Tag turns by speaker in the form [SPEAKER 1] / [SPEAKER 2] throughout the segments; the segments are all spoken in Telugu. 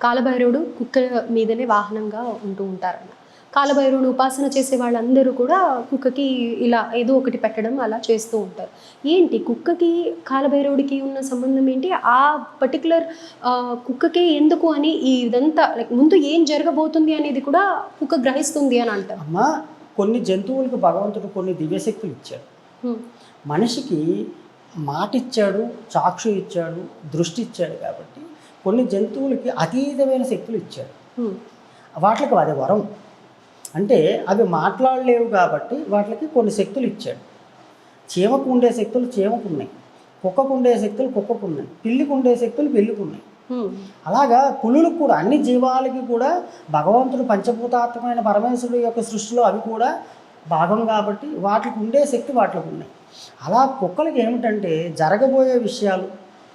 [SPEAKER 1] కాలభైరవుడు కుక్క మీదనే వాహనంగా ఉంటూ ఉంటారన్న. కాలభైరవుని ఉపాసన చేసే వాళ్ళందరూ కూడా కుక్కకి ఇలా ఏదో ఒకటి పెట్టడం అలా చేస్తూ ఉంటారు. ఏంటి కుక్కకి కాలభైరవుడికి ఉన్న సంబంధం ఏంటి? ఆ పర్టికులర్ కుక్కకే ఎందుకు అని ఇదంతా లైక్ ముందు ఏం జరగబోతుంది అనేది కూడా కుక్క గ్రహిస్తుంది అని అంటారు.
[SPEAKER 2] అమ్మ, కొన్ని జంతువులకు భగవంతుడు కొన్ని దివ్యశక్తులు ఇచ్చాడు. మనిషికి మాట ఇచ్చాడు, చాక్షు ఇచ్చాడు, దృష్టి ఇచ్చాడు. కాబట్టి కొన్ని జంతువులకి అతీతమైన శక్తులు ఇచ్చాడు. వాటికి అది వరం. అంటే అవి మాట్లాడలేవు కాబట్టి వాటికి కొన్ని శక్తులు ఇచ్చాడు. చీమకు ఉండే శక్తులు చీమకు ఉన్నాయి, కుక్కకు ఉండే శక్తులు కుక్కకు ఉన్నాయి, పిల్లికి ఉండే శక్తులు పిల్లికి ఉన్నాయి. అలాగా పులులకు కూడా, అన్ని జీవాలకి కూడా భగవంతుడు పంచభూతాత్మకమైన పరమేశ్వరుడు యొక్క సృష్టిలో అవి కూడా భాగం కాబట్టి వాటికి ఉండే శక్తి వాటికి ఉన్నాయి. అలా కుక్కలకి ఏమిటంటే జరగబోయే విషయాలు,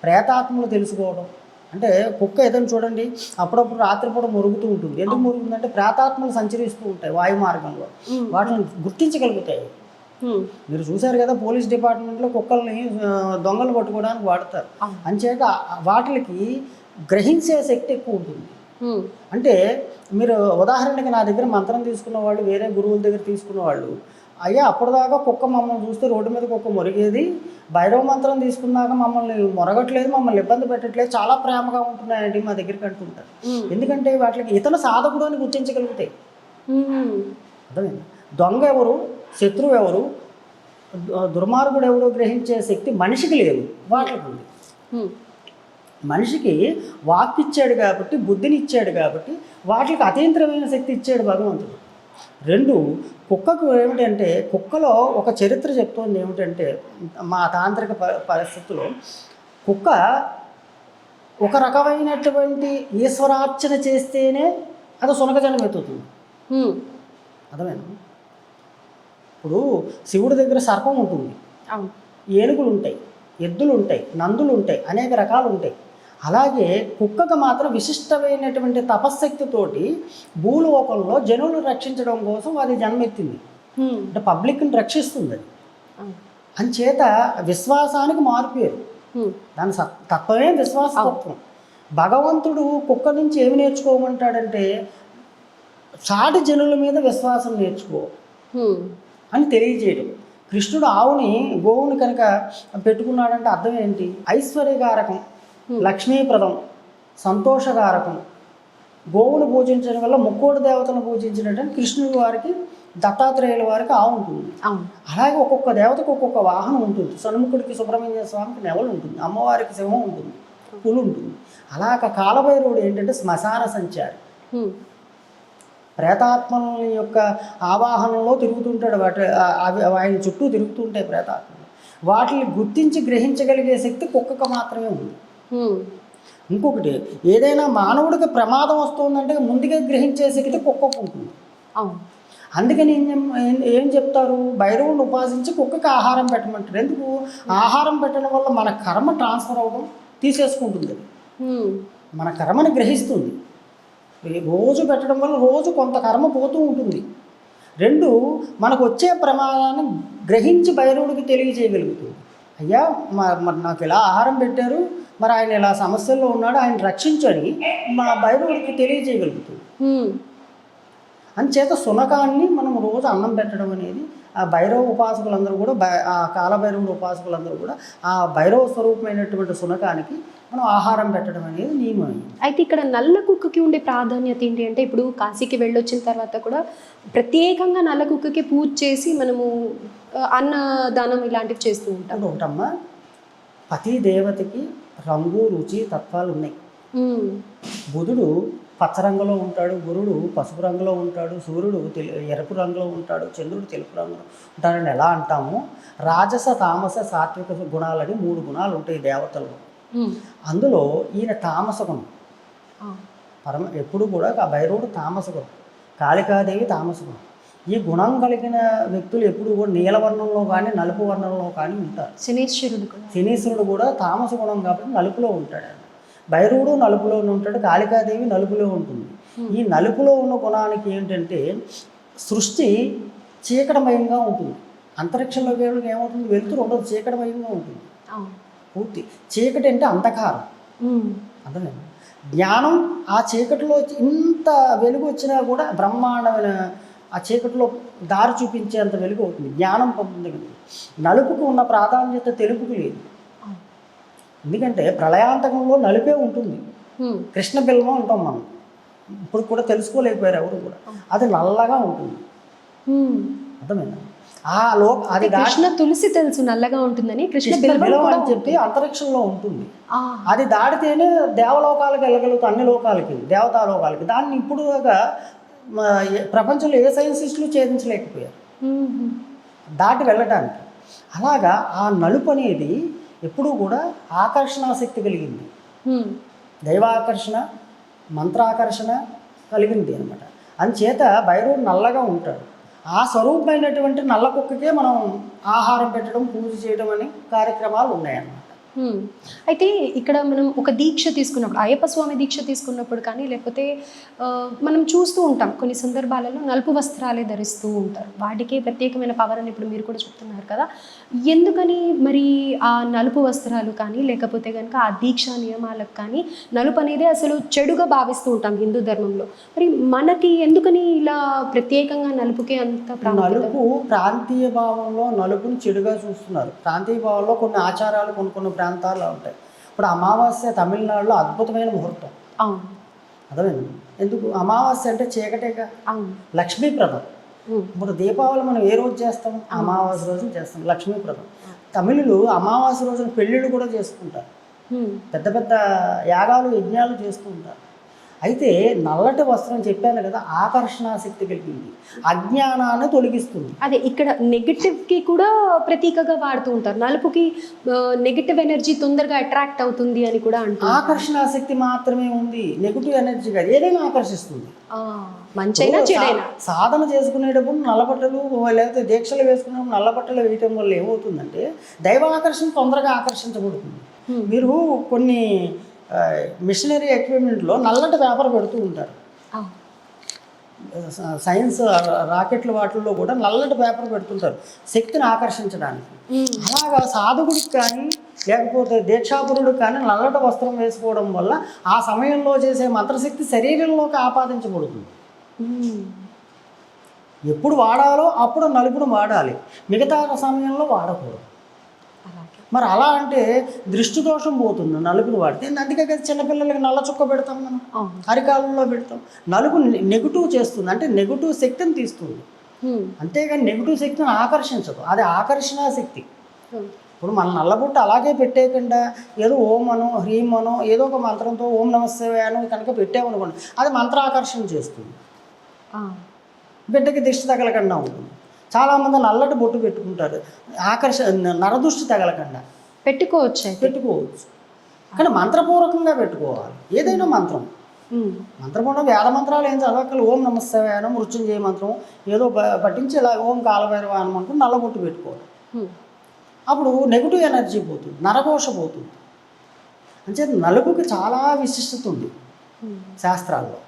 [SPEAKER 2] ప్రేతాత్మలు తెలుసుకోవడం. అంటే కుక్క ఏదైనా చూడండి, అప్పుడప్పుడు రాత్రిపూట మురుగుతూ ఉంటుంది. ఎందుకు మురుగుతుందంటే ప్రేతాత్మలు సంచరిస్తూ ఉంటాయి వాయు మార్గంలో, వాటిని గుర్తించగలుగుతాయి. మీరు చూసారు కదా, పోలీస్ డిపార్ట్మెంట్లో కుక్కల్ని దొంగలు పట్టుకోవడానికి వాడతారు. అంచేత వాటికి గ్రహించే శక్తి ఎక్కువ ఉంటుంది. అంటే మీరు ఉదాహరణకి నా దగ్గర మంత్రం తీసుకున్న వాళ్ళు, వేరే గురువుల దగ్గర తీసుకున్న వాళ్ళు, అయ్యా అప్పటిదాకా కుక్క మమ్మల్ని చూస్తే రోడ్డు మీద కుక్క మొరిగేది, భైరవ మంత్రం తీసుకున్నాక మమ్మల్ని మొరగట్లేదు, మమ్మల్ని ఇబ్బంది పెట్టట్లేదు, చాలా ప్రేమగా ఉంటున్నాయండి మా దగ్గరికి అంటుంటారు. ఎందుకంటే వాటికి ఇతను సాధకుడు అని గుర్తించగలుగుతాయి. అర్థమైంది? దొంగ ఎవరు, శత్రువు ఎవరు, దుర్మార్గుడు ఎవరు గ్రహించే శక్తి మనిషికి లేదు, వాటికి ఉంది. మనిషికి వాక్ ఇచ్చాడు కాబట్టి, బుద్ధిని ఇచ్చాడు కాబట్టి వాటికి అతీంద్రమైన శక్తి ఇచ్చాడు భగవంతుడు. రెండు, కుక్కకు ఏమిటంటే, కుక్కలో ఒక చరిత్ర చెప్తోంది ఏమిటంటే, మా తాంత్రిక పరిస్థితుల్లో కుక్క ఒక రకమైనటువంటి ఈశ్వరార్చన చేస్తేనే అది సునకజనం ఎత్తుతుంది. అర్థమైనా? ఇప్పుడు శివుడి దగ్గర సర్పం ఉంటుంది, ఏనుగులు ఉంటాయి, ఎద్దులు ఉంటాయి, నందులు ఉంటాయి, అనేక రకాలు ఉంటాయి. అలాగే కుక్కకు మాత్రం విశిష్టమైనటువంటి తపశ్శక్తితోటి భూలోకంలో జనులను రక్షించడం కోసం అది జన్మెత్తింది. అంటే పబ్లిక్ని రక్షిస్తుంది అది. అంచేత విశ్వాసానికి మారుపేరు. దాని తత్వమే విశ్వాసతత్వం. భగవంతుడు కుక్క నుంచి ఏమి నేర్చుకోమంటాడంటే, సాటి జనుల మీద విశ్వాసం నేర్చుకో అని తెలియజేయడం. కృష్ణుడు గోవుని కనుక పెట్టుకున్నాడంటే అర్థం ఏంటి? ఐశ్వర్యకారకం, లక్ష్మీప్రదం, సంతోషకారకం. గోవును పూజించడం వల్ల ముక్కోటి దేవతలను పూజించినట్టు కృష్ణుడి వారికి, దత్తాత్రేయుల వారికి ఆవు ఉంటుంది. అలాగే ఒక్కొక్క దేవతకు ఒక్కొక్క వాహనం ఉంటుంది. సన్ముఖుడికి సుబ్రహ్మణ్య స్వామికి నెవలు ఉంటుంది, అమ్మవారికి సింహం ఉంటుంది, పులు ఉంటుంది. అలాగ కాలభైరవుడు ఏంటంటే శ్మశాన సంచారి. ప్రేతాత్మల యొక్క ఆవాహనంలో తిరుగుతుంటాడు. ఆయన చుట్టూ తిరుగుతుంటాయి ప్రేతాత్మలు. వాటిని గుర్తించి గ్రహించగలిగే శక్తి కుక్కకు మాత్రమే ఉంది. ఇంకొకటి, ఏదైనా మానవుడికి ప్రమాదం వస్తుందంటే ముందుగా గ్రహించే శక్తి కుక్కకు ఉంటుంది. అందుకని ఏం చెప్తారు? భైరవుని ఉపాసించి కుక్కకి ఆహారం పెట్టమంటారు. ఎందుకు? ఆహారం పెట్టడం వల్ల మన కర్మ ట్రాన్స్ఫర్ అవ్వడం, తీసేసుకుంటుంది. మన కర్మని గ్రహిస్తుంది. రోజు పెట్టడం వల్ల రోజు కొంత కర్మ పోతూ ఉంటుంది. రెండు, మనకు వచ్చే ప్రమాదాన్ని గ్రహించి భైరవుడికి తెలియజేయగలుగుతుంది. అయ్యా మరి నాకు ఇలా ఆహారం పెట్టారు, మరి ఆయన ఇలా సమస్యల్లో ఉన్నాడు, ఆయన రక్షించని మా భైరవుడికి తెలియజేయగలుగుతుంది. అంచేత సునకాన్ని మనం రోజు అన్నం పెట్టడం అనేది, ఆ భైరవ ఉపాసకులందరూ కూడా, ఆ కాలభైరవుడు ఉపాసకులందరూ కూడా ఆ భైరవ స్వరూపమైనటువంటి సునకానికి మనం ఆహారం పెట్టడం అనేది నియమం.
[SPEAKER 1] అయితే ఇక్కడ నల్ల కుక్కకి ఉండే ప్రాధాన్యత ఏంటి అంటే, ఇప్పుడు కాశీకి వెళ్ళొచ్చిన తర్వాత కూడా ప్రత్యేకంగా నల్ల కుక్కకి పూజ చేసి మనము అన్నదానం ఇలాంటివి చేస్తూ ఉంటాం.
[SPEAKER 2] ఒకటమ్మా, ప్రతి దేవతకి రంగు, రుచి, తత్వాలు ఉన్నాయి. బుధుడు పచ్చ రంగులో ఉంటాడు, గురుడు పసుపు రంగులో ఉంటాడు, సూర్యుడు ఎరుపు రంగులో ఉంటాడు, చంద్రుడు తెలుపు రంగులో ఉంటాడని ఎలా అంటాము? రాజస, తామస, సాత్విక గుణాలని 3 గుణాలు ఉంటాయి దేవతల్లో. అందులో ఈయన తామస గుణం. ఎప్పుడు కూడా ఆ భైరవుడు తామస గుణం, కాళికాదేవి తామస గుణం. ఈ గుణం కలిగిన వ్యక్తులు ఎప్పుడు కూడా నీలవర్ణంలో కానీ నలుపు వర్ణంలో కానీ ఉంటారు. శనీశ్వరుడు కూడా తామస గుణం కాబట్టి నలుపులో ఉంటాడు. భైరవుడు నలుపులోనే ఉంటాడు, కాళికాదేవి నలుపులో ఉంటుంది. ఈ నలుపులో ఉన్న గుణానికి ఏంటంటే, సృష్టి చీకటమయంగా ఉంటుంది. అంతరిక్షంలో ఏమవుతుంది? వెలుతురు ఉండదు, చీకటమయంగా ఉంటుంది పూర్తి. చీకటి అంటే అంధకారం. అర్థమైంది? జ్ఞానం ఆ చీకటిలో ఇంత వెలుగు వచ్చినా కూడా బ్రహ్మాండమైన ఆ చీకటిలో దారి చూపించేంత వెలుగు అవుతుంది, జ్ఞానం పొందుతుంది. నలుపుకు ఉన్న ప్రాధాన్యత తెలుపుకు లేదు. ఎందుకంటే ప్రళయాంతకంలో నలుపే ఉంటుంది. కృష్ణ బిల్వం ఉంటాం మనం, ఇప్పుడు కూడా తెలుసుకోలేకపోయారు ఎవరు కూడా. అది నల్లగా ఉంటుంది, అర్థమైందా? అది
[SPEAKER 1] కృష్ణ తులసి తెలుసు నల్లగా ఉంటుందని, కృష్ణ
[SPEAKER 2] బిల్వం అని చెప్పి అంతరిక్షంలో ఉంటుంది. అది దాడితేనే దేవలోకాలకు వెళ్ళగలుగుతాం, అన్ని లోకాలకి, దేవతా లోకాలకి. దాన్ని ఇప్పుడు ప్రపంచంలో ఏ సైన్సిస్టులు ఛేదించలేకపోయారు దాటి వెళ్ళటానికి. అలాగా ఆ నలుపు అనేది ఎప్పుడూ కూడా ఆకర్షణాశక్తి కలిగింది, దైవాకర్షణ మంత్రాకర్షణ కలిగింది అనమాట. అందుచేత భైరవుడు నల్లగా ఉంటాడు. ఆ స్వరూపమైనటువంటి నల్ల కుక్కకే మనం ఆహారం పెట్టడం, పూజ చేయడం అనే కార్యక్రమాలు ఉన్నాయన్నమాట.
[SPEAKER 1] అయితే ఇక్కడ మనం ఒక దీక్ష తీసుకున్నప్పుడు, అయ్యప్ప స్వామి దీక్ష తీసుకున్నప్పుడు కానీ, లేకపోతే మనం చూస్తూ ఉంటాం కొన్ని సందర్భాలలో నలుపు వస్త్రాలే ధరిస్తూ ఉంటారు. వాటికే ప్రత్యేకమైన పవర్ అని ఇప్పుడు మీరు కూడా చెప్తున్నారు కదా. ఎందుకని మరి ఆ నలుపు వస్త్రాలు కానీ, లేకపోతే కనుక ఆ దీక్షా నియమాలకు కానీ నలుపు అనేది అసలు చెడుగా భావిస్తూ ఉంటాం హిందూ ధర్మంలో. మరి మనకి ఎందుకని ఇలా ప్రత్యేకంగా నలుపుకే అంత ప్రాముఖ్యత?
[SPEAKER 2] నలుపు ప్రాంతీయ భావంలో నలుపుని చెడుగా చూస్తున్నారు. ప్రాంతీయ భావంలో కొన్ని ఆచారాలు కొన్ని ప్రాంతాల్లో ఉంటాయి. ఇప్పుడు అమావాస్య తమిళనాడులో అద్భుతమైన ముహూర్తం, అర్థమైంది? ఎందుకు అమావాస్య అంటే చీకటేగా, లక్ష్మీప్రదం. ఇప్పుడు దీపావళి మనం ఏ రోజు చేస్తాం? అమావాస్య రోజున చేస్తాం, లక్ష్మీప్రదం. తమిళులు అమావాస్య రోజున పెళ్ళిళ్ళు కూడా చేసుకుంటారు, పెద్ద పెద్ద యాగాలు యజ్ఞాలు చేస్తూ ఉంటారు. అయితే నల్లటి వస్త్రం చెప్పాను కదా, ఆకర్షణాశక్తి కలిగింది, అజ్ఞానాన్ని తొలగిస్తుంది.
[SPEAKER 1] అదే ఇక్కడ నెగిటివ్కి కూడా ప్రతీకగా వాడుతూ ఉంటారు. నలుపుకి నెగిటివ్ ఎనర్జీ తొందరగా అట్రాక్ట్ అవుతుంది అని కూడా అంటారు.
[SPEAKER 2] ఆకర్షణాశక్తి మాత్రమే ఉంది, నెగిటివ్ ఎనర్జీ కాదు. ఏదైనా ఆకర్షిస్తుంది,
[SPEAKER 1] మంచైనా చెడైనా.
[SPEAKER 2] సాధన చేసుకునేటప్పుడు నల్లబట్టలు, లేకపోతే దీక్షలు వేసుకునేటప్పుడు నల్లబట్టలు వేయటం వల్ల ఏమవుతుందంటే దైవాకర్షణ తొందరగా ఆకర్షించబడుతుంది. మీరు కొన్ని మిషనరీ ఎక్విప్మెంట్లో నల్లటి పేపర్ పెడుతూ ఉంటారు, సైన్స్ రాకెట్ల వాటిల్లో కూడా నల్లటి పేపర్ పెడుతుంటారు శక్తిని ఆకర్షించడానికి. అలాగా సాధకుడికి కానీ లేకపోతే దీక్షాపురుడికి కానీ నల్లటి వస్త్రం వేసుకోవడం వల్ల ఆ సమయంలో చేసే మంత్రశక్తి శరీరంలోకి ఆపాదించబడుతుంది. ఎప్పుడు వాడాలో అప్పుడు నలుపును వాడాలి, మిగతా సమయంలో వాడకూడదు. మరి అలా అంటే దృష్టి దోషం పోతుంది నలుపుని వాడితే. అందుకే కదా చిన్నపిల్లలకి నల్ల చుక్క పెడతాం మనం, అరికాలంలో పెడతాం. నలుపు నెగిటివ్ చేస్తుంది, అంటే నెగిటివ్ శక్తిని తీస్తుంది, అంతేగాని నెగిటివ్ శక్తిని ఆకర్షించదు. అది ఆకర్షణ శక్తి. ఇప్పుడు మన నల్లబుట్ట అలాగే పెట్టేయకుండా ఏదో ఓం అనో హ్రీం అనో ఏదో ఒక మంత్రంతో ఓం నమస్తే అనో కనుక పెట్టామనుకోండి, అది మంత్రాకర్షణ చేస్తుంది, బిడ్డకి దిష్టి తగలకుండా ఉంటుంది. చాలామంది నల్లటి బొట్టు పెట్టుకుంటారు, నరదృష్టి తగలకుండా
[SPEAKER 1] పెట్టుకోవచ్చు.
[SPEAKER 2] కానీ మంత్రపూర్వకంగా పెట్టుకోవాలి. ఏదైనా మంత్రపూర్వకం వేద మంత్రాలు ఏం చదవక్కలు, ఓం నమస్తేను మృత్యుంజయ మంత్రం ఏదో పట్టించి ఇలా ఓం కాలభైరవ అనుకుంటూ నల్ల బొట్టు పెట్టుకోవాలి. అప్పుడు నెగిటివ్ ఎనర్జీ పోతుంది, నరఘోష పోతుంది. అంటే నలుగుకి చాలా విశిష్టత ఉంది శాస్త్రాల్లో.